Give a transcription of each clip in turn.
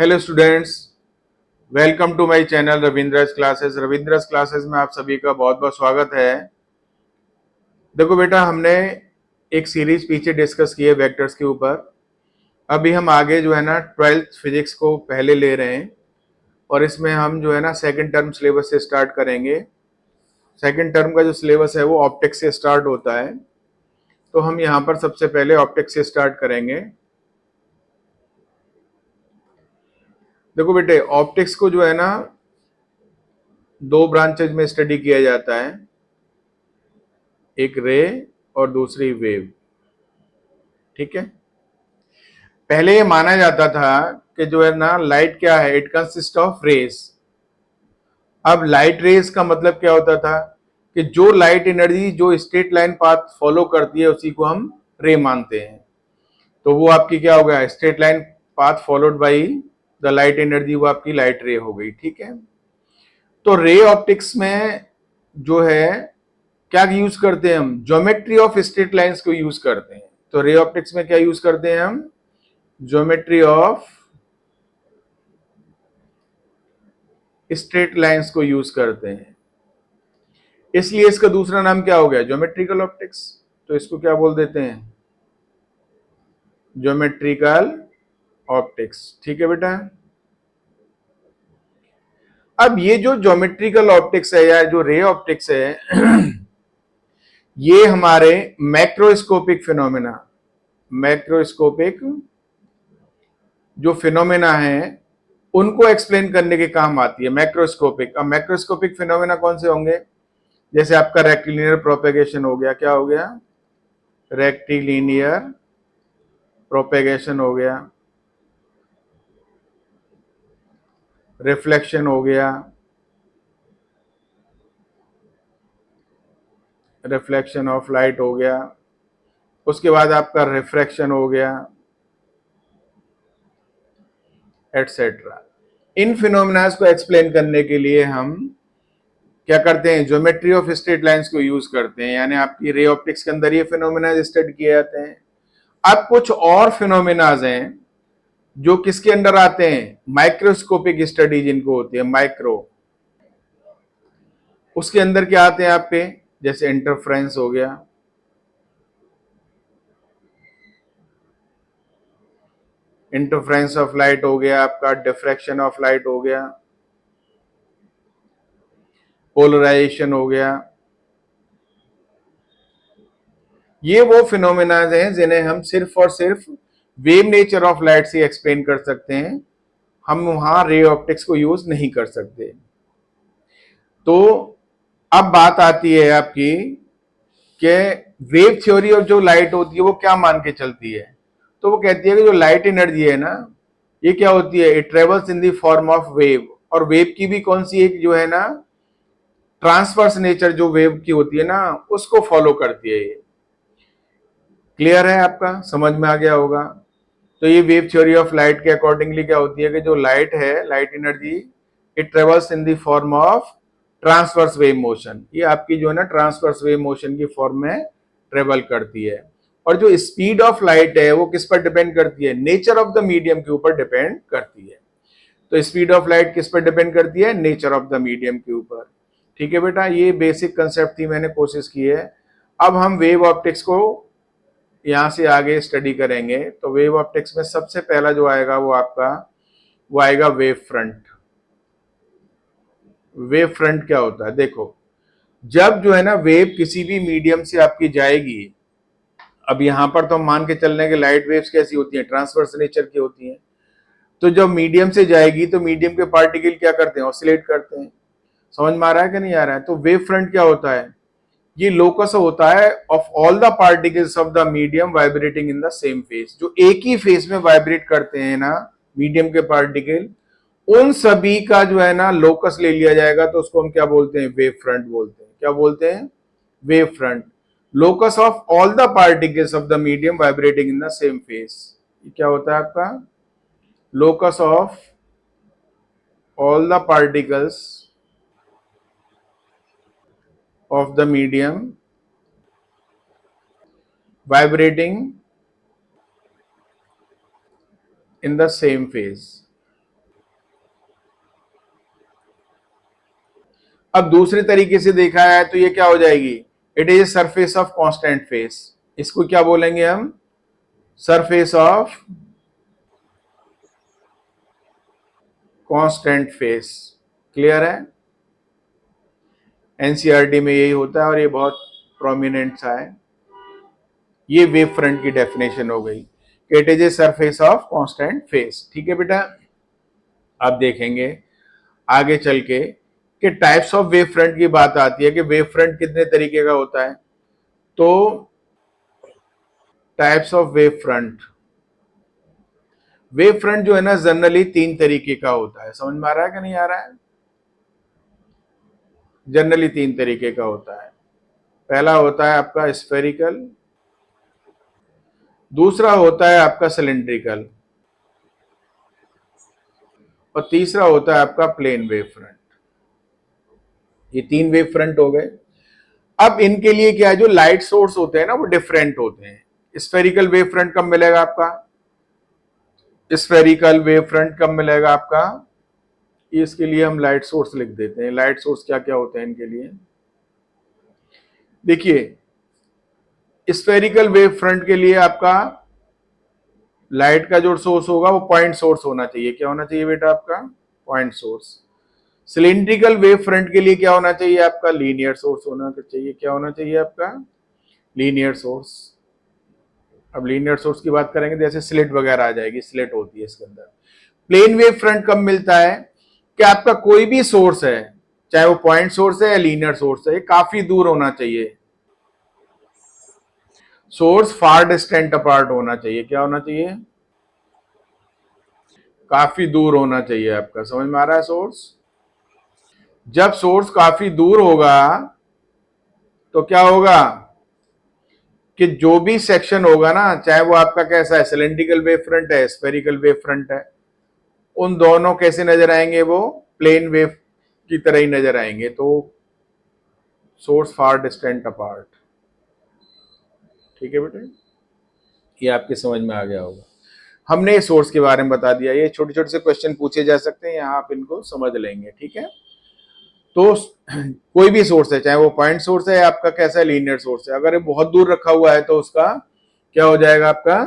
Hello students, welcome to my channel Ravindra's classes. Ravindra's classes में आप सभी का बहुत बहुत स्वागत है। देखो बेटा, हमने एक सीरीज पीछे डिस्कस की है वेक्टर्स के ऊपर। अभी हम आगे जो है ना 12th फिजिक्स को पहले ले रहे हैं और इसमें हम जो है ना सेकंड टर्म सिलेबस से स्टार्ट करेंगे। सेकंड टर्म का जो सिलेबस है वो ऑप्टिक्स से स्टार्ट होता है, तो हम यहाँ पर सबसे पहले ऑप्टिक्स से स्टार्ट करेंगे। देखो बेटे, ऑप्टिक्स को जो है ना दो ब्रांचेज में स्टडी किया जाता है, एक रे और दूसरी वेव। ठीक है। पहले ये माना जाता था कि जो है ना लाइट क्या है, इट कंसिस्ट ऑफ रेज। अब लाइट रेज का मतलब क्या होता था कि जो लाइट एनर्जी जो स्ट्रेट लाइन पाथ फॉलो करती है उसी को हम रे मानते हैं। तो वो आपकी क्या हो गया, straight line path followed by the light energy, वो आपकी लाइट रे हो गई। ठीक है। तो रे ऑप्टिक्स में जो है क्या यूज करते हैं हम, ज्योमेट्री ऑफ स्ट्रेट लाइंस को यूज करते हैं। तो रे ऑप्टिक्स में क्या यूज करते हैं हम, ज्योमेट्री ऑफ स्ट्रेट लाइंस को यूज करते हैं। इसलिए इसका दूसरा नाम क्या हो गया, ज्योमेट्रिकल ऑप्टिक्स। तो इसको क्या बोल देते हैं, ज्योमेट्रिकल ऑप्टिक्स। ठीक है बेटा। अब ये जो ज्योमेट्रिकल ऑप्टिक्स है या जो रे ऑप्टिक्स है ये हमारे मैक्रोस्कोपिक फिनोमेना, मैक्रोस्कोपिक जो फिनोमेना है उनको एक्सप्लेन करने के काम आती है मैक्रोस्कोपिक। अब मैक्रोस्कोपिक फिनोमेना कौन से होंगे, जैसे आपका रेक्टिलिनियर प्रोपेगेशन हो गया, क्या हो गया, रेक्टिलिनियर प्रोपेगेशन हो गया, रिफ्लेक्शन हो गया, रिफ्लेक्शन ऑफ लाइट हो गया, उसके बाद आपका रिफ्रैक्शन हो गया, एटसेट्रा। इन फिनोमेनास को एक्सप्लेन करने के लिए हम क्या करते हैं, ज्योमेट्री ऑफ स्ट्रेट लाइंस को यूज करते हैं। यानी आपकी रे ऑप्टिक्स के अंदर ये फिनोमेना स्टडी किए जाते हैं। अब कुछ और फिनोमेनाज हैं जो किसके अंडर आते हैं, माइक्रोस्कोपिक स्टडी जिनको होती है माइक्रो, उसके अंदर क्या आते हैं आपके, जैसे इंटरफ्रेंस हो गया, इंटरफ्रेंस ऑफ लाइट हो गया आपका, डिफ्रैक्शन ऑफ लाइट हो गया, पोलराइजेशन हो गया। ये वो फिनोमेनाज हैं जिन्हें हम सिर्फ और सिर्फ वेव नेचर ऑफ लाइट से एक्सप्लेन कर सकते हैं, हम वहां रे ऑप्टिक्स को यूज नहीं कर सकते। तो अब बात आती है आपकी कि वेव थ्योरी ऑफ जो लाइट होती है वो क्या मान के चलती है। तो वो कहती है कि जो लाइट एनर्जी है ना, ये क्या होती है, it travels in the form of wave. और वेव की भी कौन सी एक जो है ना ट्रांसवर्स नेचर जो वेव की होती है ना, उसको फॉलो करती है ये। क्लियर है, आपका समझ में आ गया होगा। तो ये वेव थ्योरी ऑफ लाइट के अकॉर्डिंगली क्या होती है कि जो लाइट है, light energy, it travels in the form of transverse wave motion. ये आपकी जो है ना ट्रांसवर्स वेव मोशन की फॉर्म में ट्रेवल करती है। और जो स्पीड ऑफ लाइट है वो किस पर डिपेंड करती है, नेचर ऑफ द मीडियम के ऊपर डिपेंड करती है। तो स्पीड ऑफ लाइट किस पर डिपेंड करती है, नेचर ऑफ द मीडियम के ऊपर। ठीक है बेटा, ये बेसिक कंसेप्ट थी, मैंने कोशिश की है। अब हम वेव ऑप्टिक्स को यहां से आगे स्टडी करेंगे। तो वेव ऑप्टिक्स में सबसे पहला जो आएगा वो आपका वो आएगा वेव फ्रंट। वेव फ्रंट क्या होता है, देखो, जब जो है ना वेव किसी भी मीडियम से आपकी जाएगी, अब यहां पर तो हम मान के चल रहे हैं कि लाइट वेव्स कैसी होती हैं, ट्रांसवर्स नेचर की होती हैं। तो जब मीडियम से जाएगी तो मीडियम के पार्टिकल क्या करते हैं, ऑसिलेट करते हैं। समझ में आ रहा है कि नहीं आ रहा है। तो वेव फ्रंट क्या होता है, ये लोकस होता है of all the particles of the medium vibrating in the same phase. जो एक ही फेज में वाइब्रेट करते हैं ना मीडियम के पार्टिकल, उन सभी का जो है ना लोकस ले लिया जाएगा, तो उसको हम क्या बोलते हैं, वेव फ्रंट बोलते हैं। क्या बोलते हैं, wave front. Locus of all the particles of the medium vibrating in the same phase, ये क्या होता है आपका, locus of all the particles of the medium vibrating in the same phase। अब दूसरे तरीके से देखा है तो ये क्या हो जाएगी, it is surface of constant face. इसको क्या बोलेंगे हम, surface of constant face. Clear है, एनसीईआरटी में यही होता है और ये बहुत प्रोमिनेंट सा है। ये वेव फ्रंट की डेफिनेशन हो गई, it is a surface of constant face. ठीक है बेटा, अब देखेंगे आगे चल के कि टाइप्स ऑफ वेव फ्रंट की बात आती है कि वेव फ्रंट कितने तरीके का होता है। तो टाइप्स ऑफ वेव फ्रंट जो है ना जनरली 3 तरीके का होता है। समझ में आ रहा है कि नहीं आ रहा है? जनरली 3 तरीके का होता है। पहला होता है आपका स्फेरिकल, दूसरा होता है आपका सिलिंड्रिकल, और तीसरा होता है आपका प्लेन वेव फ्रंट। ये 3 वेव फ्रंट हो गए। अब इनके लिए क्या है, जो लाइट सोर्स होते हैं ना वो डिफरेंट होते हैं। स्फेरिकल वेव फ्रंट कब मिलेगा आपका, स्फेरिकल वेव फ्रंट कब मिलेगा आपका, इसके लिए हम लाइट सोर्स लिख देते हैं। लाइट सोर्स क्या क्या होते हैं इनके लिए, देखिए स्फेरिकल वेव फ्रंट के लिए आपका लाइट का जो सोर्स होगा वो पॉइंट सोर्स होना चाहिए। क्या होना चाहिए बेटा आपका, point source. Cylindrical wave front के लिए क्या होना चाहिए आपका, लीनियर सोर्स होना चाहिए। क्या होना चाहिए आपका, लीनियर सोर्स। अब लीनियर सोर्स की बात करेंगे तो जैसे स्लिट वगैरह आ जाएगी, स्लिट होती है इसके अंदर। प्लेन वेव फ्रंट कब मिलता है कि आपका कोई भी सोर्स है, चाहे वो पॉइंट सोर्स है या लीनियर सोर्स है, काफी दूर होना चाहिए। सोर्स फार डिस्टेंट अपार्ट होना चाहिए। क्या होना चाहिए, काफी दूर होना चाहिए आपका। समझ में आ रहा है, सोर्स जब सोर्स काफी दूर होगा तो क्या होगा कि जो भी सेक्शन होगा ना, चाहे वो आपका कैसा है, सिलिंड्रिकल वेव फ्रंट है, स्फेरिकल वेव फ्रंट है, उन दोनों कैसे नजर आएंगे, वो प्लेन वेव की तरह ही नजर आएंगे। तो सोर्स फार डिस्टेंट अपार्ट। ठीक है बेटे, ये आपके समझ में आ गया होगा। हमने सोर्स के बारे में बता दिया। ये छोटे छोटे से क्वेश्चन पूछे जा सकते हैं, यहाँ आप इनको समझ लेंगे। ठीक है, तो कोई भी सोर्स है, चाहे वो पॉइंट सोर्स है या आपका कैसा है, लीनियर सोर्स है, अगर ये बहुत दूर रखा हुआ है तो उसका क्या हो जाएगा आपका,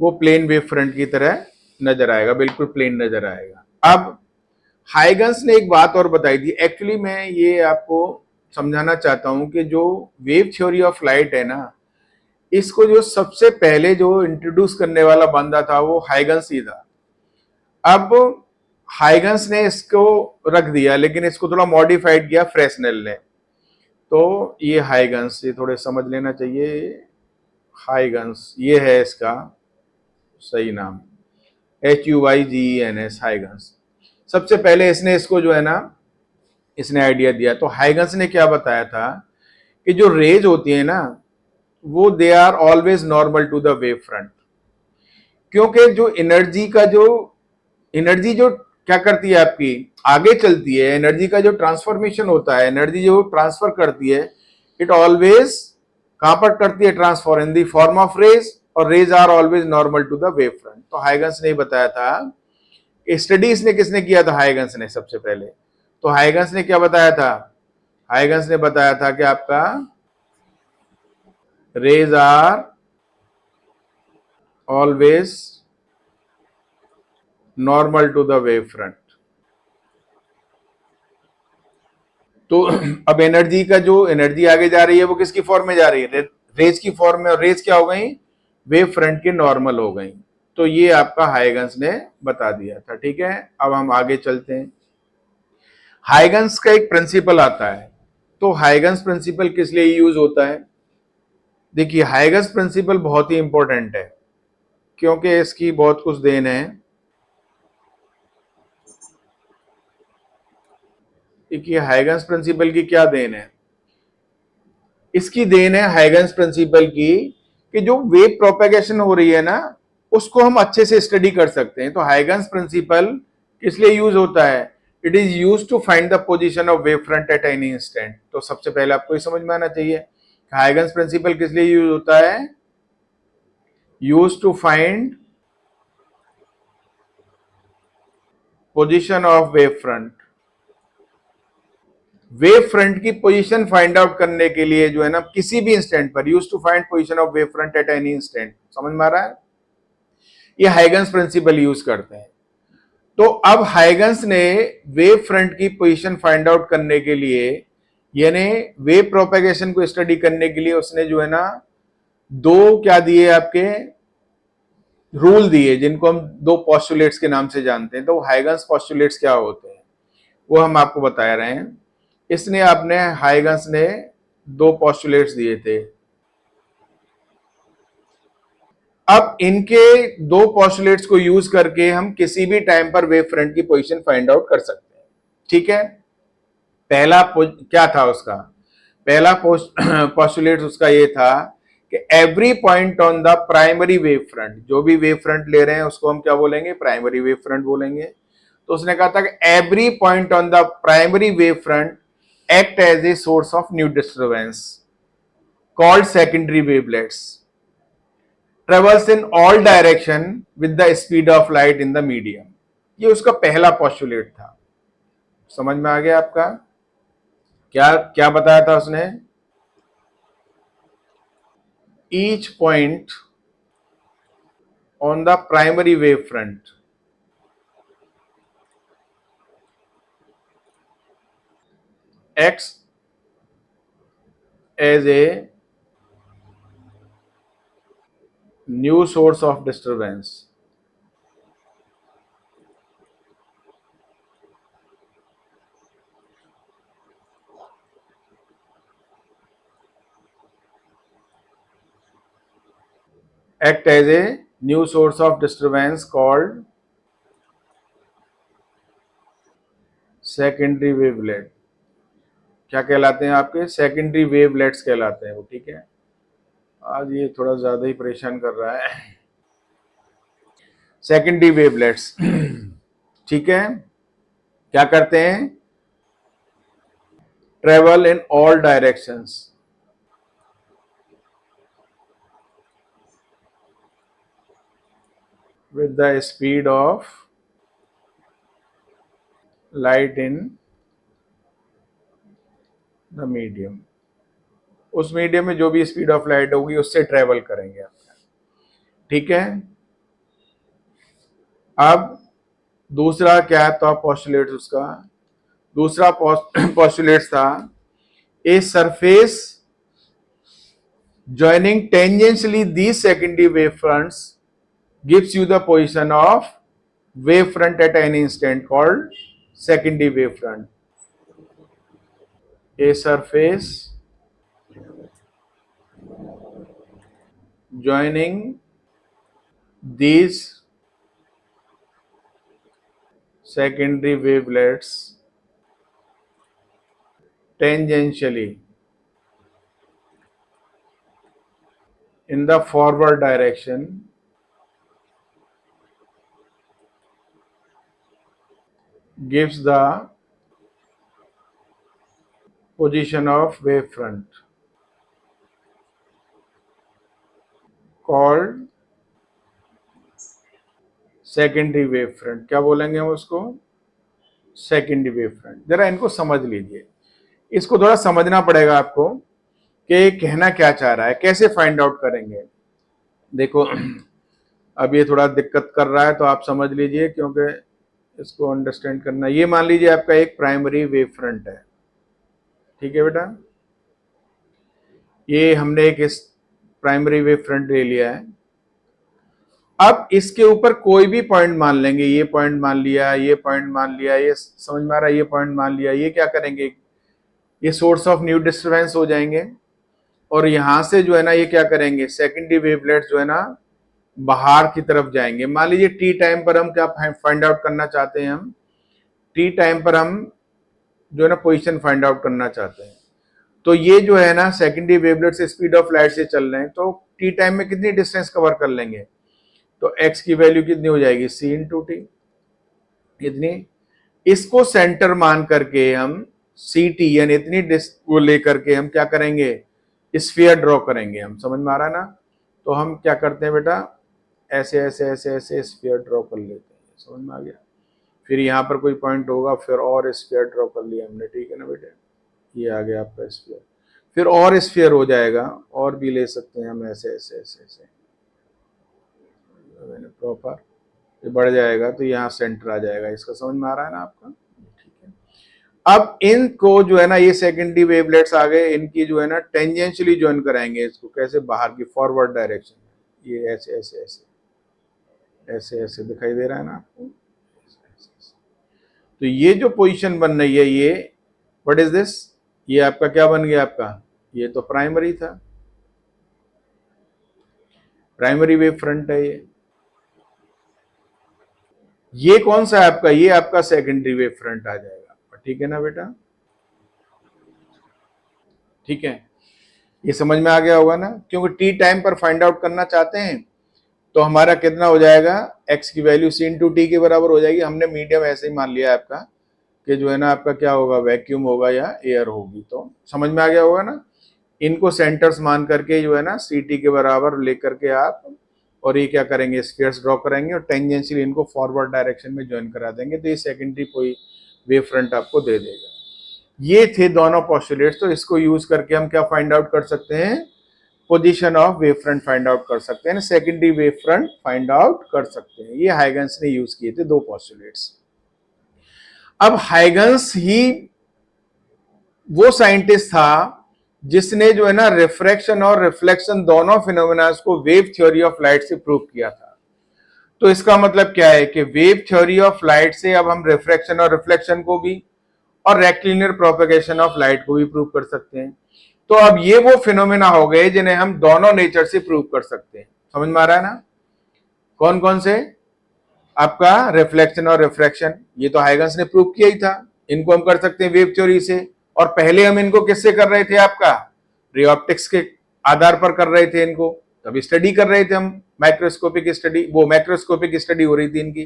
वो प्लेन वेव फ्रंट की तरह नजर आएगा, बिल्कुल प्लेन नजर आएगा। अब हाइगन्स ने एक बात और बताई थी, एक्चुअली मैं ये आपको समझाना चाहता हूं कि जो वेव थ्योरी ऑफ लाइट है ना, इसको जो सबसे पहले जो इंट्रोड्यूस करने वाला बंदा था वो हाइगन्स ही था। अब हाइगन्स ने इसको रख दिया, लेकिन इसको थोड़ा मॉडिफाइड किया फ्रेस्नेल ने। तो ये हाइगन्स, ये थोड़े समझ लेना चाहिए। हाइगन्स ये है इसका सही नाम, HUYGENS, हाइगन्स। सबसे पहले इसने इसको जो है ना, इसने आइडिया दिया। तो हाइगन्स ने क्या बताया था कि जो रेज होती है ना, वो they are always normal to the wave front. क्योंकि जो एनर्जी जो क्या करती है आपकी, आगे चलती है, एनर्जी का जो ट्रांसफॉर्मेशन होता है, एनर्जी जो ट्रांसफर करती है, इट ऑलवेज कहां पर करती है, transfer in the form of rays, और rays are always normal to the wave front. तो हाइगन्स ने बताया था, स्टडी इसने किसने किया था, हाइगन्स ने सबसे पहले। तो हाइगन्स ने क्या बताया था, हाइगन्स ने बताया था कि आपका rays are always normal to the wave front. तो अब एनर्जी का जो एनर्जी आगे जा रही है वो किसकी फॉर्म में जा रही है, रेज की फॉर्म में, और रेज क्या हो गई, वेव फ्रंट के नॉर्मल हो गई। तो ये आपका हाइगन्स ने बता दिया था। ठीक है, अब हम आगे चलते हैं। हाइगन्स का एक प्रिंसिपल आता है। तो हाइगन्स प्रिंसिपल किस लिए यूज होता है, देखिए हाइगन्स प्रिंसिपल बहुत ही इंपॉर्टेंट है, क्योंकि इसकी बहुत कुछ देन है। देखिए हाइगन्स प्रिंसिपल की क्या देन है, इसकी देन है हाइगन्स प्रिंसिपल की कि जो वेव प्रोपेगेशन हो रही है ना, उसको हम अच्छे से स्टडी कर सकते हैं। तो हाइगन्स प्रिंसिपल किस लिए यूज होता है, it is use to find the position of wave front at any instant. तो सबसे पहले आपको ये समझ में आना चाहिए हाइगन्स प्रिंसिपल किस लिए यूज होता है, use to find position of wave front, wave front की पोजीशन फाइंड आउट करने के लिए जो है ना किसी भी इंस्टेंट पर, use to find position of wave front at any instant, समझ में आ रहा है? ये हाइगन्स प्रिंसिपल यूज करते हैं। तो अब हाइगन्स ने वेव फ्रंट की पोजीशन फाइंड आउट करने के लिए, यानी वेव प्रोपेगेशन को स्टडी करने के लिए उसने जो है ना दो क्या दिए आपके रूल दिए, जिनको हम दो पोस्टुलेट्स के नाम से जानते हैं। तो हाइगन्स पोस्टुलेट्स क्या होते हैं वो हम आपको बता रहे हैं। इसने आपने हाइगन्स ने दो पोस्टुलेट्स दिए थे। अब इनके दो पोस्टुलेट्स को यूज करके हम किसी भी टाइम पर वेव फ्रंट की पोजीशन फाइंड आउट कर सकते हैं। ठीक है, पहला क्या था उसका, पहला पोस्टुलेट उसका ये था कि every point on the primary wave front, जो भी वेव फ्रंट ले रहे हैं उसको हम क्या बोलेंगे, प्राइमरी वेव फ्रंट बोलेंगे। तो उसने कहा था कि every point on the primary wave front act as a source of new disturbance called secondary wavelets, travels in all direction with the speed of light in the medium. ये उसका पहला postulate था। समझ में आ गया आपका? क्या क्या बताया था उसने? Each point on the primary wave front acts as a new source of disturbance act as a new source of disturbance called secondary wavelet। क्या कहलाते हैं आपके? सेकेंडरी वेवलेट्स कहलाते हैं वो। ठीक है, आज ये थोड़ा ज्यादा ही परेशान कर रहा है। सेकेंडरी वेवलेट्स ठीक है, क्या करते हैं? Travel in all directions with the speed of light in the medium। उस मीडियम में जो भी स्पीड ऑफ लाइट होगी उससे ट्रेवल करेंगे आप। ठीक है, अब दूसरा क्या था पोस्टुलेट उसका? दूसरा पोस्टुलेट था a surface joining tangentially these secondary wave fronts gives you the position of wave front at any instant called secondary wave front। A surface joining these secondary wavelets tangentially in the forward direction gives the position of wave front called secondary wave front. क्या बोलेंगे हम उसको? Secondary wave front. जरा इनको समझ लीजिए, इसको थोड़ा समझना पड़ेगा आपको कि कहना क्या चाह रहा है, कैसे फाइंड आउट करेंगे। देखो अब ये थोड़ा दिक्कत कर रहा है तो आप समझ लीजिए, क्योंकि इसको अंडरस्टैंड करना। ये मान लीजिए आपका एक प्राइमरी वेव फ्रंट है। ठीक है बेटा, ये हमने एक इस प्राइमरी वेव फ्रंट ले लिया है। अब इसके ऊपर कोई भी पॉइंट मान लेंगे, ये पॉइंट मान लिया, ये पॉइंट मान लिया, ये समझ में आ रहा है, ये पॉइंट मान लिया। ये क्या करेंगे? ये सोर्स ऑफ न्यू डिस्टर्बेंस हो जाएंगे। और यहां से जो है ना ये क्या करेंगे? सेकेंडरी वेवलेट्स जो है ना बाहर की तरफ जाएंगे। मान लीजिए टी टाइम पर हम क्या फाइंड आउट करना चाहते हैं? हम टी टाइम पर हम जो है ना पोजीशन फाइंड आउट करना चाहते हैं। तो ये जो है ना secondary wavelets speed of light से चल रहे हैं, तो टी टाइम में कितनी डिस्टेंस कवर कर लेंगे? तो x की वैल्यू कितनी हो जाएगी? c into T. इतनी, इसको सेंटर मान करके हम सी टी यानी इतनी को लेकर के हम क्या करेंगे? स्फीयर ड्रॉ करेंगे हम। समझ में आ रहा है ना? तो हम क्या करते हैं बेटा? ऐसे ऐसे ऐसे ऐसे स्फीयर ड्रॉ कर लेते हैं। समझ में आ गया? फिर यहाँ पर कोई पॉइंट होगा, फिर और स्फीयर ड्रॉ कर लिया हमने। ठीक है ना बेटे? ये आ गया आपका स्फीयर। फिर और स्फीयर हो जाएगा, और भी ले सकते हैं हम, ऐसे ऐसे ऐसे ऐसे प्रॉपर, ये बढ़ जाएगा तो यहाँ सेंटर आ जाएगा। इसका समझ में आ रहा है ना आपका? ठीक है। अब इनको जो है ना, ये सेकेंडरी वेवलेट्स आ गए, इनकी जो है ना टेंजेंशियली ज्वाइन कराएंगे इसको। कैसे? बाहर की फॉरवर्ड डायरेक्शन, ये ऐसे ऐसे ऐसे ऐसे ऐसे दिखाई दे रहा है ना आपको? तो ये जो पोजीशन बन रही है, ये व्हाट इज दिस? ये आपका क्या बन गया आपका? ये तो प्राइमरी था, प्राइमरी वेव फ्रंट है ये। ये कौन सा है आपका? ये आपका सेकेंडरी वेव फ्रंट आ जाएगा। ठीक है ना बेटा? ठीक है, ये समझ में आ गया होगा ना? क्योंकि टी टाइम पर फाइंड आउट करना चाहते हैं तो हमारा कितना हो जाएगा? एक्स की वैल्यू सी इंटू टी के बराबर हो जाएगी। हमने मीडियम ऐसे ही मान लिया है आपका कि जो है ना आपका क्या होगा? वैक्यूम होगा या एयर होगी। तो समझ में आ गया होगा ना? इनको सेंटर्स मान करके जो है ना सी टी के बराबर लेकर के आप, और ये क्या करेंगे? स्फीयर्स ड्रॉ कराएंगे और टेंजेंशियल इनको फॉरवर्ड डायरेक्शन में ज्वाइन करा देंगे, तो ये सेकेंडरी कोई वेव फ्रंट आपको दे देगा। ये थे दोनों पोस्टुलेट्स। तो इसको यूज करके हम क्या फाइंड आउट कर सकते हैं? Position of wave front find out कर सकते हैं, secondary wave front find out कर सकते हैं। ये हाइगन्स ने यूज किए थे दो पोस्टुलेट्स। अब हाइगन्स ही वो साइंटिस्ट था जिसने जो है ना रिफ्रैक्शन और रिफ्लेक्शन दोनों फिनोमेना को वेव थ्योरी ऑफ लाइट से प्रूव किया था। तो इसका मतलब क्या है कि वेव थ्योरी ऑफ लाइट से अब हम रिफ्रैक्शन और रिफ्लेक्शन को भी और रेक्टिलिनियर प्रोपेगेशन ऑफ लाइट को भी प्रूव कर सकते हैं। तो अब ये वो फिनोमेना हो गए जिन्हें हम दोनों नेचर से प्रूव कर सकते हैं। समझ में आ रहा है ना? कौन कौन से? आपका रिफ्लेक्शन और रिफ्रैक्शन, ये तो हाइगन्स ने प्रूव किया ही था। इनको हम कर सकते हैं वेव थ्योरी से, और पहले हम इनको किससे कर रहे थे? आपका रे ऑप्टिक्स के आधार पर कर रहे थे इनको, तब स्टडी कर रहे थे हम, माइक्रोस्कोपिक स्टडी, वो मैक्रोस्कोपिक स्टडी हो रही थी इनकी।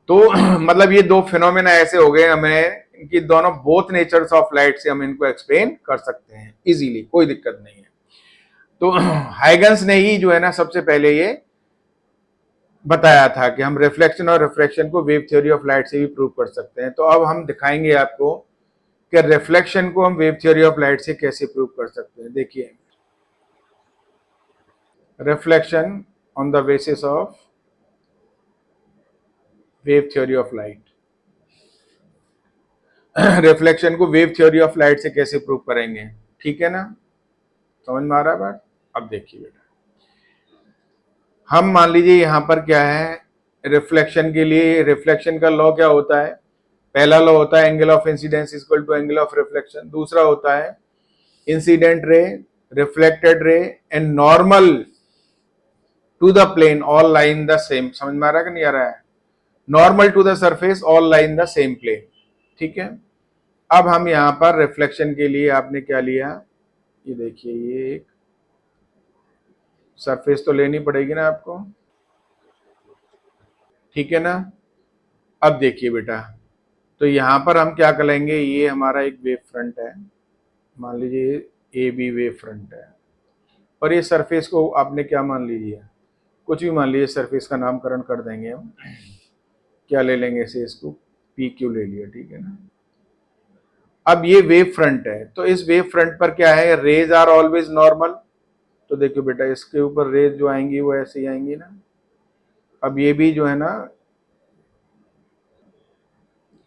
तो मतलब ये दो फिनोमेना ऐसे हो गए, हमें इनकी दोनों बोथ नेचर्स ऑफ लाइट से हम इनको एक्सप्लेन कर सकते हैं इजीली, कोई दिक्कत नहीं है। तो हाइगन्स ने ही जो है ना सबसे पहले ये बताया था कि हम रिफ्लेक्शन और रिफ्रैक्शन को वेव थ्योरी ऑफ लाइट से भी प्रूव कर सकते हैं। तो अब हम दिखाएंगे आपको कि रिफ्लेक्शन को हम वेव थ्योरी ऑफ लाइट से कैसे प्रूव कर सकते हैं। देखिए, reflection on the basis of wave theory of light. Reflection को वेव थ्योरी ऑफ लाइट से कैसे प्रूव करेंगे? ठीक है ना? समझ में आ रहा है बात? अब देखिए बेटा, हम मान लीजिए यहां पर क्या है, रिफ्लेक्शन के लिए रिफ्लेक्शन का लॉ क्या होता है? पहला लॉ होता है angle of incidence equal to angle of reflection. दूसरा होता है incident ray, reflected ray and normal to the plane all lie in the same. समझ में आ रहा है कि नहीं आ रहा है? Normal to the surface all lie in the same plane. ठीक है। अब हम यहां पर रिफ्लेक्शन के लिए आपने क्या लिया? ये देखिए, ये एक सरफेस तो लेनी पड़ेगी ना आपको, ठीक है ना? अब देखिए बेटा, तो यहां पर हम क्या करेंगे? ये हमारा एक वेव फ्रंट है, मान लीजिए ए बी वेव फ्रंट है, और ये सरफेस को आपने क्या मान लीजिए? कुछ भी मान लीजिए, सरफेस का नामकरण कर देंगे हम। क्या ले लेंगे इसे? इसको पी क्यू ले लिया, ठीक है ना? अब ये वेव फ्रंट है, तो इस वेव फ्रंट पर क्या है? Rays are always normal. तो देखियो बेटा, इसके ऊपर रेज जो आएंगी वो ऐसे ही आएंगी ना। अब ये भी जो है ना,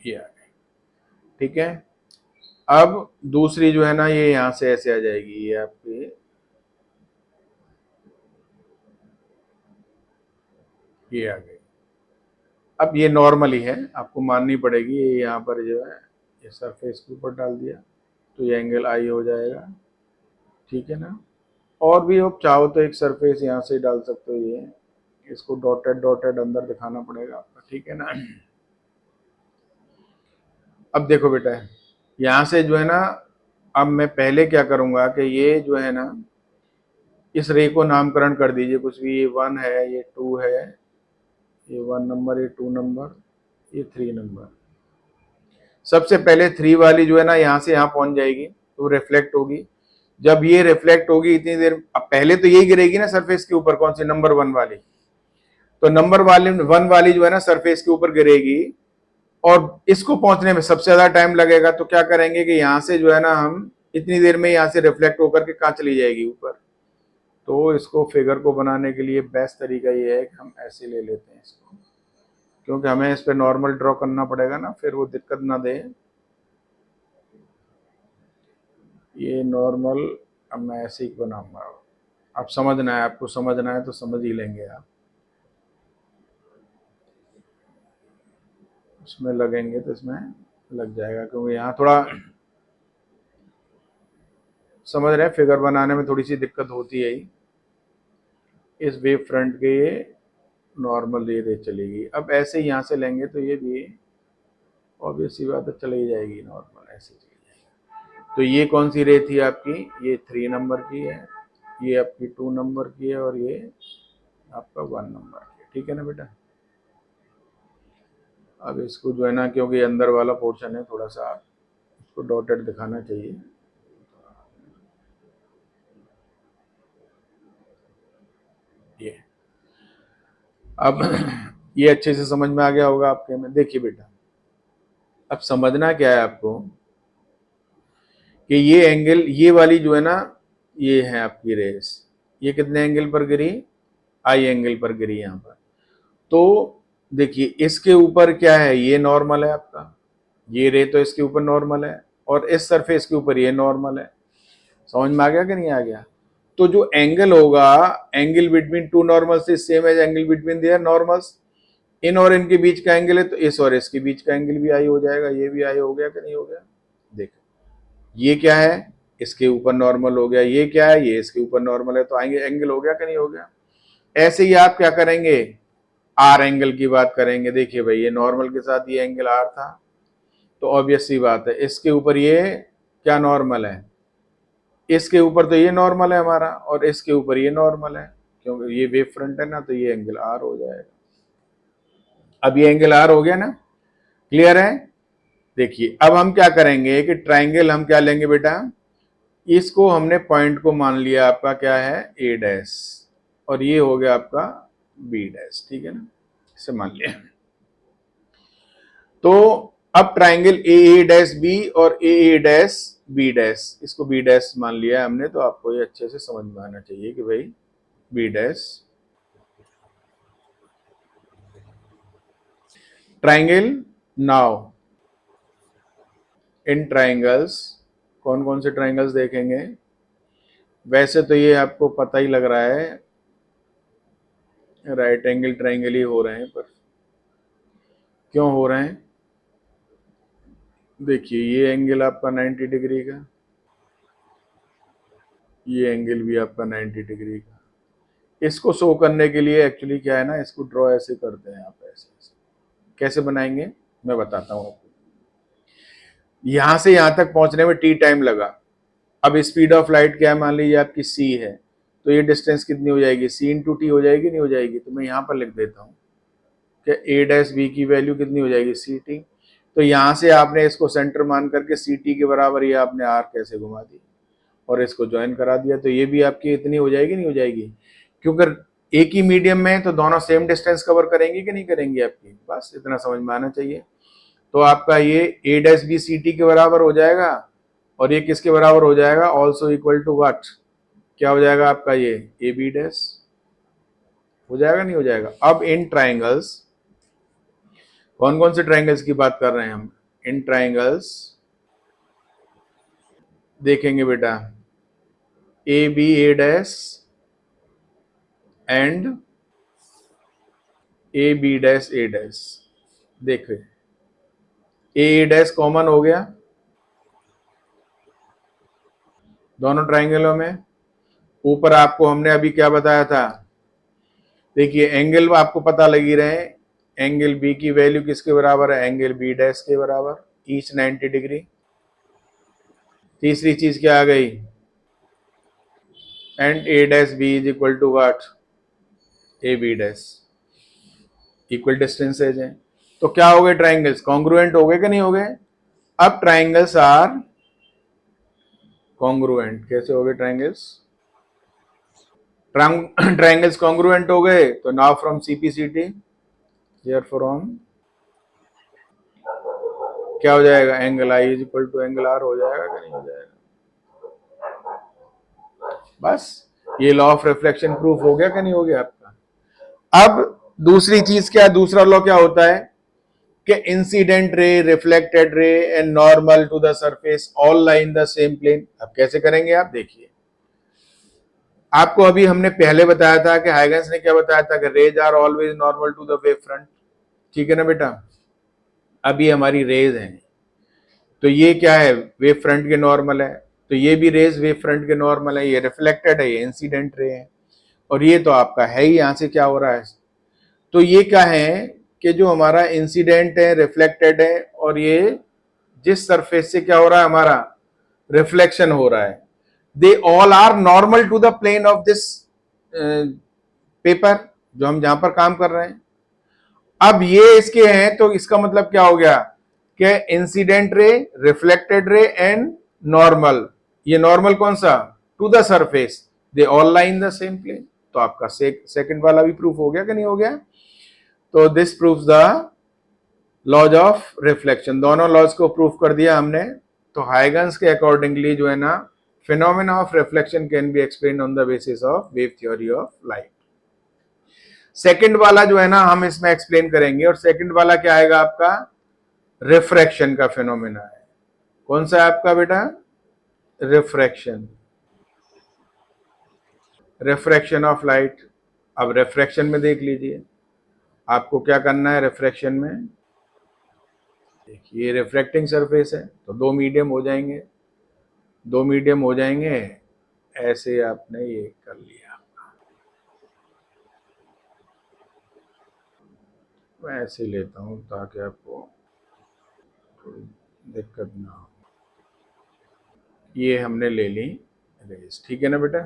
ये आ गई, ठीक है। अब दूसरी जो है ना, ये यहां से ऐसे आ जाएगी, ये आपकी ये आ गई। अब ये नॉर्मल ही है, आपको माननी पड़ेगी। ये यहाँ पर जो है, ये सरफेस के ऊपर डाल दिया तो ये एंगल आई हो जाएगा, ठीक है ना? और भी आप चाहो तो एक सरफेस यहाँ से डाल सकते हो, ये इसको डॉटेड डॉटेड अंदर दिखाना पड़ेगा आपका, ठीक है ना? अब देखो बेटा, यहाँ से जो है ना, अब मैं पहले क्या करूँगा कि ये जो है ना, इस रे को नामकरण कर दीजिए कुछ भी। ये 1 है, ये 2 है, ये 1 नंबर, ये 2 नंबर, ये 3 नंबर। सबसे पहले 3 वाली जो है ना, यहाँ से यहाँ पहुँच जाएगी तो रिफ्लेक्ट होगी। जब ये रिफ्लेक्ट होगी इतनी देर, अब पहले तो यही गिरेगी ना सरफेस के ऊपर, कौन सी? नंबर 1 वाली। तो नंबर वाली 1 वाली जो है ना सरफेस के ऊपर गिरेगी, और इसको पहुंचने में सबसे ज्यादा टाइम लगेगा, तो क्या करेंगे कि यहां से जो है ना हम इतनी देर में यहां से रिफ्लेक्ट होकर के कहाँ चली जाएगी, ऊपर। तो इसको फिगर को बनाने के लिए बेस्ट तरीका ये है कि हम ऐसे ले लेते हैं इसको, क्योंकि हमें इस पे नॉर्मल ड्रॉ करना पड़ेगा ना, फिर वो दिक्कत ना दे। ये नॉर्मल अब मैं ऐसे ही बनाऊंगा। अब समझना है, आपको समझना है तो समझ ही लेंगे आप। इसमें लगेंगे तो इसमें लग जाएगा, क्योंकि यहाँ थोड़ा समझ रहे हैं, फिगर बनाने में थोड़ी सी दिक्कत होती है ही। इस वेव फ्रंट के ये नॉर्मल ये रे चलेगी। अब ऐसे ही यहाँ से लेंगे तो ये भी ऑब्वियस सी बात है चली जाएगी, नॉर्मल ऐसे चली जाएगी। तो ये कौन सी रे थी आपकी, ये 3 नंबर की है, ये आपकी 2 नंबर की है, और ये आपका 1 नंबर की है। ठीक है ना बेटा। अब इसको जो है ना, क्योंकि अंदर वाला पोर्शन है, थोड़ा सा इसको डॉटेड दिखाना चाहिए। ये अब ये अच्छे से समझ में आ गया होगा आपके में। देखिए बेटा, अब समझना क्या है आपको कि ये एंगल, ये वाली जो है ना, ये है आपकी रेस, ये कितने एंगल पर गिरी, आई एंगल पर गिरी यहाँ पर। तो देखिए इसके ऊपर क्या है, ये नॉर्मल है आपका, ये रे तो इसके ऊपर नॉर्मल है, और इस सरफेस के ऊपर ये नॉर्मल है। समझ में आ गया कि नहीं आ गया। तो जो एंगल होगा, एंगल बिटवीन टू नॉर्मल से same as angle between their normals, इन और इनके बीच का एंगल है, तो इस और इसके बीच का एंगल भी आई हो जाएगा। ये भी आई हो गया कि नहीं हो गया। देखो ये क्या है, इसके ऊपर नॉर्मल हो गया, ये क्या है, ये इसके ऊपर नॉर्मल है, तो आएंगे एंगल हो गया कि नहीं हो गया। ऐसे ही आप क्या करेंगे, आर एंगल की बात करेंगे। देखिए भाई, ये नॉर्मल के साथ ये एंगल आर था, तो ऑब्वियस सी बात है इसके ऊपर ये क्या नॉर्मल है, इसके ऊपर तो ये नॉर्मल है हमारा, और इसके ऊपर ये नॉर्मल है, क्योंकि ये वेव फ्रंट है ना, तो ये एंगल आर हो जाएगा। अब ये एंगल आर हो गया ना, क्लियर है। देखिए अब हम क्या करेंगे कि ट्राइंगल हम क्या लेंगे बेटा, इसको हमने पॉइंट को मान लिया आपका क्या है, ए डैश, और ये हो गया आपका बी डैश। ठीक है ना, इसे मान लिया। तो अब triangle A A dash B और A A dash B dash, इसको बी डैश मान लिया है हमने, तो आपको ये अच्छे से समझ में आना चाहिए कि भाई B dash triangle. Now in triangles, कौन कौन से ट्राइंगल्स देखेंगे। वैसे तो ये आपको पता ही लग रहा है, राइट एंगल ट्राइंगल ही हो रहे हैं, पर क्यों हो रहे हैं। देखिए ये एंगल आपका 90 डिग्री का, ये एंगल भी आपका 90 डिग्री का। इसको शो करने के लिए एक्चुअली क्या है ना, इसको ड्रॉ ऐसे करते हैं आप, ऐसे ऐसे। कैसे बनाएंगे मैं बताता हूँ आपको। यहां से यहां तक पहुंचने में टी टाइम लगा। अब स्पीड ऑफ लाइट क्या है, मान लीजिए आपकी सी है, तो ये डिस्टेंस कितनी हो जाएगी, सी इंटू टी हो जाएगी, नहीं हो जाएगी। तो मैं यहाँ पर लिख देता हूँ कि ए डैश बी की वैल्यू कितनी हो जाएगी, सी टी। तो यहाँ से आपने इसको सेंटर मान करके सी टी के बराबर ये आपने आर कैसे घुमा दी और इसको ज्वाइन करा दिया, तो ये भी आपकी इतनी हो जाएगी, नहीं हो जाएगी। क्योंकि एक ही मीडियम में तो दोनों सेम डिस्टेंस कवर करेंगे कि नहीं करेंगे आपकी, बस इतना समझ में आना चाहिए। तो आपका ये ए डैश बी सी टी के बराबर हो जाएगा, और ये किसके बराबर हो जाएगा, ऑल्सो इक्वल टू व्हाट, क्या हो जाएगा आपका ये ए बी डैश हो जाएगा, नहीं हो जाएगा। अब इन ट्राइंगल्स, कौन कौन से ट्राइंगल्स की बात कर रहे हैं हम, इन ट्राइंगल्स देखेंगे बेटा, A B A dash and A B dash A dash. देखिए ए डैश कॉमन हो गया दोनों ट्राइंगलों में। ऊपर आपको हमने अभी क्या बताया था, देखिए एंगल आपको पता लगी रहे, एंगल बी की वैल्यू किसके बराबर है, एंगल बी डैश के बराबर, ईच 90 डिग्री। तीसरी चीज क्या आ गई, and A dash B is equal to what, A B dash, equal distances हैं। तो क्या हो गए, ट्राइंगल्स कॉन्ग्रुएंट हो गए कि नहीं हो गए। अब ट्राइंगल्स आर कॉन्ग्रुएंट, कैसे हो गए ट्राइंगल्स, ट्राइंगल्स कॉन्ग्रुएंट हो गए। तो now from CPCT, here from क्या हो जाएगा, angle I is equal to angle R हो जाएगा कि नहीं हो जाएगा। बस ये लॉ ऑफ रिफ्लेक्शन प्रूफ हो गया कि नहीं हो गया आपका। अब दूसरी चीज क्या, दूसरा लॉ क्या होता है कि incident ray, reflected ray and normal to the surface all lie in the same plane. अब कैसे करेंगे आप देखिए, आपको अभी हमने पहले बताया था कि हाइगन्स ने क्या बताया था कि rays are always normal to the wave front, ठीक है ना बेटा। अब ये हमारी रेज हैं, तो ये क्या है, वेव फ्रंट के नॉर्मल है, तो ये भी रेज वेव फ्रंट के नॉर्मल है, ये रिफ्लेक्टेड है, ये इंसिडेंट रे है, और ये तो आपका है ही, यहां से क्या हो रहा है, तो ये क्या है कि जो हमारा इंसिडेंट है, रिफ्लेक्टेड है, और ये जिस सरफेस से क्या हो रहा है हमारा रिफ्लेक्शन हो रहा है, they all are normal to the plane of this paper, जो हम जहां पर काम कर रहे हैं। अब ये इसके हैं, तो इसका मतलब क्या हो गया कि incident ray, reflected ray and normal, ये नॉर्मल कौन सा, to the surface, they all lie in the same plane. तो आपका सेकंड वाला भी प्रूफ हो गया कि नहीं हो गया। तो this proves the laws of reflection, दोनों लॉज को प्रूफ कर दिया हमने। तो हाइगन्स के अकॉर्डिंगली जो है ना, phenomena of reflection can be explain on the basis of wave theory of light. Second वाला जो है ना हम इसमें एक्सप्लेन करेंगे, और सेकंड वाला क्या आएगा आपका, रिफ्रैक्शन का फिनोमेना है। कौन सा है आपका बेटा, रिफ्रैक्शन, रिफ्रैक्शन ऑफ लाइट। अब रिफ्रैक्शन में देख लीजिए आपको क्या करना है रिफ्रैक्शन में, देखिए रिफ्रैक्टिंग सरफेस है, तो दो मीडियम हो जाएंगे, दो मीडियम हो जाएंगे, ऐसे आपने ये कर लिया। मैं ऐसे लेता हूं ताकि आपको थोड़ी दिक्कत ना हो। ये हमने ले ली रेस, ठीक है ना बेटा,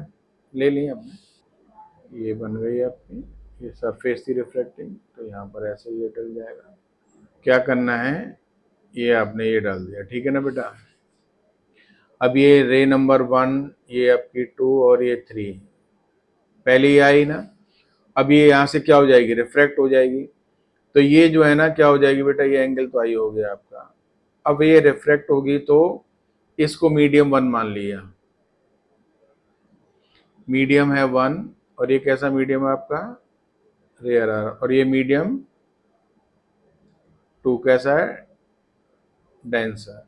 ले ली हमने, ये बन गई आपकी, ये सरफेस थी रिफ्रैक्टिंग, तो यहाँ पर ऐसे ये डल जाएगा। क्या करना है, ये आपने ये डाल दिया, ठीक है ना बेटा। अब ये रे नंबर 1, ये आपकी 2 और ये 3 पहले ही आई ना, अब ये यहाँ से क्या हो जाएगी, रिफ्रैक्ट हो जाएगी, तो ये जो है ना क्या हो जाएगी बेटा, ये एंगल तो आई हो गया आपका। अब ये रिफ्रैक्ट होगी तो इसको मीडियम 1 मान लिया, मीडियम है 1, और ये कैसा मीडियम है आपका, रेयर आर, और ये मीडियम 2 कैसा है, डेंसर।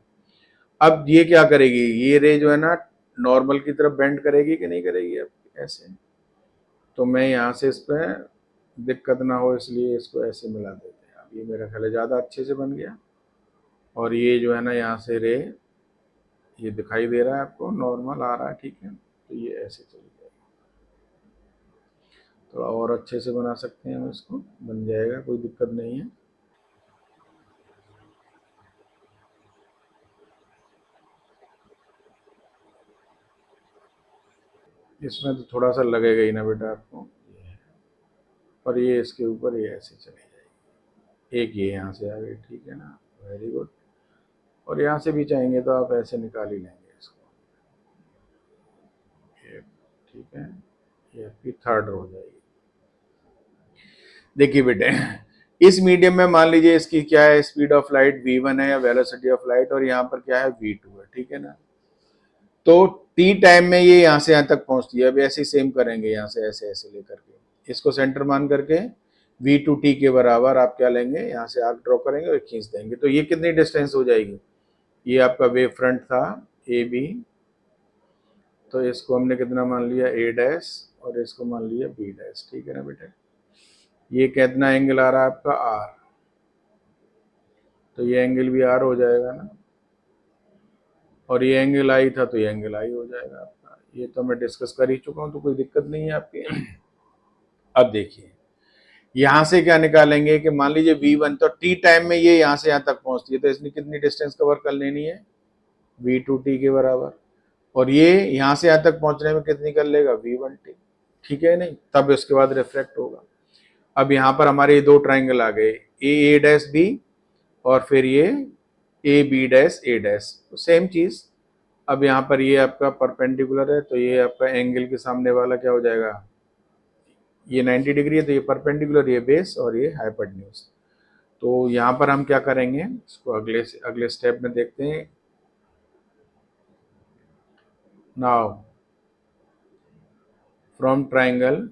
अब ये क्या करेगी, ये रे जो है ना नॉर्मल की तरफ बेंड करेगी कि नहीं करेगी, अब ऐसे, तो मैं यहाँ से इस पर दिक्कत ना हो इसलिए इसको ऐसे मिला देते हैं। अब ये मेरा ख्याल है ज़्यादा अच्छे से बन गया, और ये जो है ना यहाँ से रे ये दिखाई दे रहा है आपको, नॉर्मल आ रहा है, ठीक है, तो ये ऐसे चली जाएगी। थोड़ा और अच्छे से बना सकते हैं हम इसको, बन जाएगा, कोई दिक्कत नहीं है। इसमें तो थोड़ा सा लगेगा ही ना बेटा आपको, और ये इसके ऊपर ये ऐसे चली जाएगी, एक ये यहाँ से आ गई, ठीक है ना, वेरी गुड। और यहाँ से भी चाहेंगे तो आप ऐसे निकाल ही लेंगे इसको, ये ठीक है, ये आपकी थर्ड हो जाएगी। देखिए बेटे, इस मीडियम में मान लीजिए इसकी क्या है, स्पीड ऑफ लाइट v1 है या वेलोसिटी ऑफ लाइट, और यहाँ पर क्या है v2 है, ठीक है ना। तो t टाइम में ये यहाँ से यहाँ तक पहुंचती है, अब ऐसे सेम करेंगे, यहाँ से ऐसे ऐसे लेकर के इसको सेंटर मान करके v2t के बराबर आप क्या लेंगे, यहाँ से आर्क ड्रॉ करेंगे और खींच देंगे, तो ये कितनी डिस्टेंस हो जाएगी, ये आपका वेव फ्रंट था ए बी, तो इसको हमने कितना मान लिया a डैश, और इसको मान लिया b डैश, ठीक है ना बेटे। ये कितना एंगल आ रहा है आपका r, तो ये एंगल भी r हो जाएगा ना, और ये एंगल आई था तो ये एंगल आई हो जाएगा आपका। ये तो मैं डिस्कस कर ही चुका हूँ, तो कोई दिक्कत नहीं है आपकी। अब देखिए यहाँ से क्या निकालेंगे कि मान लीजिए v1, तो t टाइम में ये यहाँ से यहाँ तक पहुँचती है, तो इसने कितनी डिस्टेंस कवर कर लेनी है, v2t के बराबर, और ये यहाँ से यहाँ तक पहुँचने में कितनी कर लेगा, v1t, ठीक है नहीं, तब इसके बाद रिफ्लेक्ट होगा। अब यहाँ पर हमारे ये दो ट्राइंगल आ गए, ए डैश बी, और फिर ये A B dash A dash, तो सेम चीज। अब यहाँ पर ये आपका परपेंडिकुलर है, तो ये आपका एंगल के सामने वाला क्या हो जाएगा, ये 90 डिग्री है, तो ये परपेंडिकुलर, ये बेस और ये हाइपोटेन्यूज, तो यहाँ पर हम क्या करेंगे, इसको अगले स्टेप में देखते हैं। Now from triangle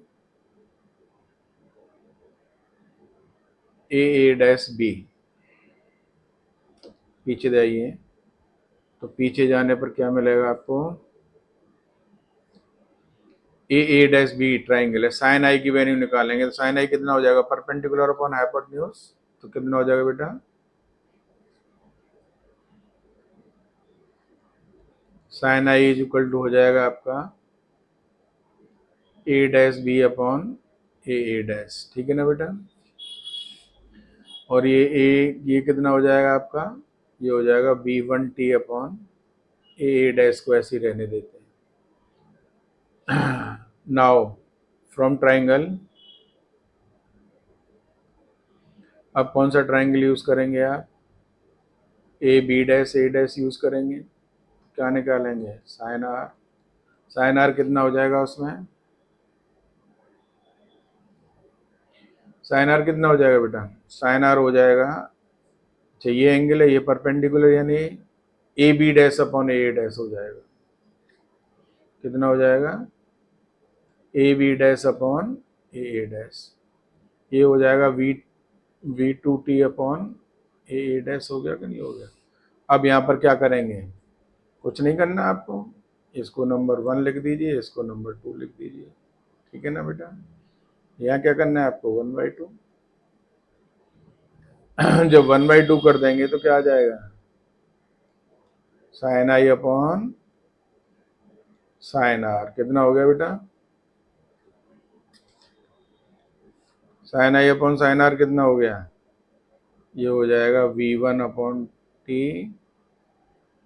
A dash B, पीछे जाइए, तो पीछे जाने पर क्या मिलेगा आपको, ए डैश बी ट्राइंगल है, साइन आई की वैल्यू निकालेंगे तो साइन आई कितना हो जाएगा, परपेंडिकुलर अपॉन हाइपोटेन्यूज, तो कितना हो जाएगा बेटा, sine I is equal to हो जाएगा आपका A dash B upon A dash, ठीक है ना बेटा। और ये कितना हो जाएगा आपका, ये हो जाएगा B1T अपॉन ए डैश को ऐसे ही रहने देते हैं। नाउ फ्रॉम ट्राइंगल, अब कौन सा ट्राइंगल यूज करेंगे आप, ए डैश यूज करेंगे, क्या निकालेंगे, साइन आर, साइन आर कितना हो जाएगा उसमें, साइन आर कितना हो जाएगा बेटा, साइन आर हो जाएगा, अच्छा ये एंगल है, ये परपेंडिकुलर यानी A B dash upon A dash हो जाएगा, कितना हो जाएगा, A B dash upon A dash, ये हो जाएगा V2T अपॉन ए डैश, हो गया कि नहीं हो गया। अब यहाँ पर क्या करेंगे, कुछ नहीं करना आपको, इसको नंबर 1 लिख दीजिए, इसको नंबर 2 लिख दीजिए, ठीक है ना बेटा। यहाँ क्या करना है आपको, 1/2, जब 1/2 कर देंगे तो क्या आ जाएगा, sine I upon sine R, कितना हो गया बेटा, sine I upon sine R कितना हो गया, ये हो जाएगा V1 upon T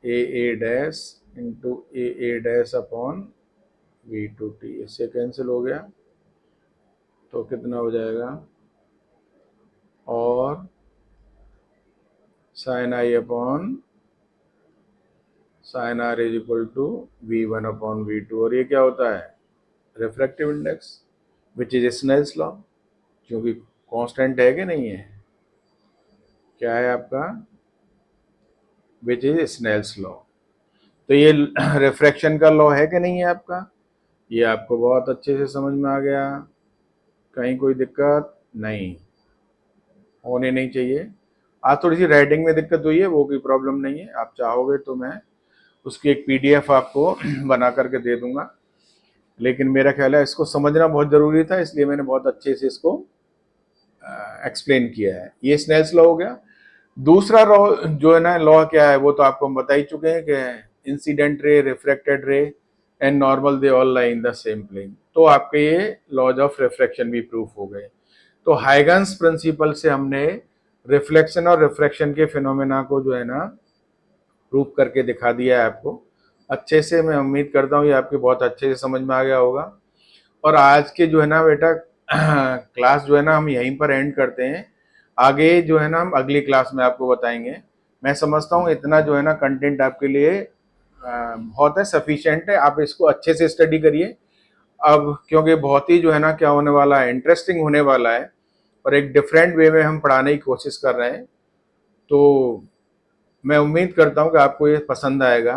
A dash into A dash upon V2T, इससे कैंसिल हो गया, तो कितना हो जाएगा, और sine I upon sine R is equal to V1 upon V2, और ये क्या होता है, refractive index which is Snell's law, क्योंकि कांस्टेंट है कि नहीं है, क्या है आपका, विच इज स्नेल्स लॉ। तो ये रिफ्रैक्शन का लॉ है कि नहीं है आपका, ये आपको बहुत अच्छे से समझ में आ गया, कहीं कोई दिक्कत नहीं होने नहीं चाहिए। आज थोड़ी सी राइटिंग में दिक्कत हुई है, वो कोई प्रॉब्लम नहीं है, आप चाहोगे तो मैं उसकी एक PDF आपको बना करके दे दूंगा, लेकिन मेरा ख्याल है इसको समझना बहुत ज़रूरी था, इसलिए मैंने बहुत अच्छे से इसको एक्सप्लेन किया है। ये स्नेल्स लॉ हो गया। दूसरा लॉ जो है ना, लॉ क्या है वो तो आपको हम बता ही चुके हैं कि incident ray, refracted ray and normal they all lie in the same plane, तो आपके ये लॉज ऑफ रिफ्रैक्शन भी प्रूफ हो गए। तो हाइगन्स प्रिंसिपल से हमने रिफ्लेक्शन और रिफ्रैक्शन के फिनोमेना को जो है ना प्रूफ करके दिखा दिया है आपको अच्छे से। मैं उम्मीद करता हूँ ये आपके बहुत अच्छे से समझ में आ गया होगा। और आज के जो है ना बेटा क्लास जो है ना हम यहीं पर एंड करते हैं, आगे जो है ना हम अगली क्लास में आपको बताएंगे। मैं समझता हूँ इतना जो है ना कंटेंट आपके लिए बहुत है, सफिशिएंट है, आप इसको अच्छे से स्टडी करिए अब, क्योंकि बहुत ही जो है ना क्या होने वाला है, इंटरेस्टिंग होने वाला है और एक डिफरेंट वे में हम पढ़ाने की कोशिश कर रहे हैं। तो मैं उम्मीद करता हूँ कि आपको ये पसंद आएगा।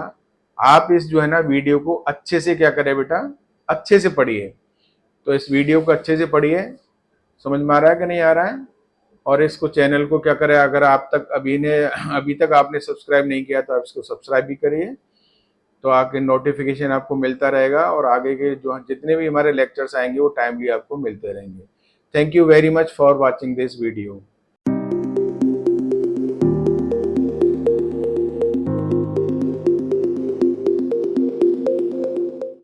आप इस जो है ना वीडियो को अच्छे से क्या करें बेटा, अच्छे से पढ़िए। तो इस वीडियो को अच्छे से पढ़िए, समझ में आ रहा है कि नहीं आ रहा है, और इसको चैनल को क्या करें, अगर आप तक अभी तक आपने सब्सक्राइब नहीं किया तो आप इसको सब्सक्राइब भी करिए, तो आगे नोटिफिकेशन आपको मिलता रहेगा और आगे के जो जितने भी हमारे लेक्चर्स आएंगे वो टाइमली आपको मिलते रहेंगे। Thank you very much for watching this video.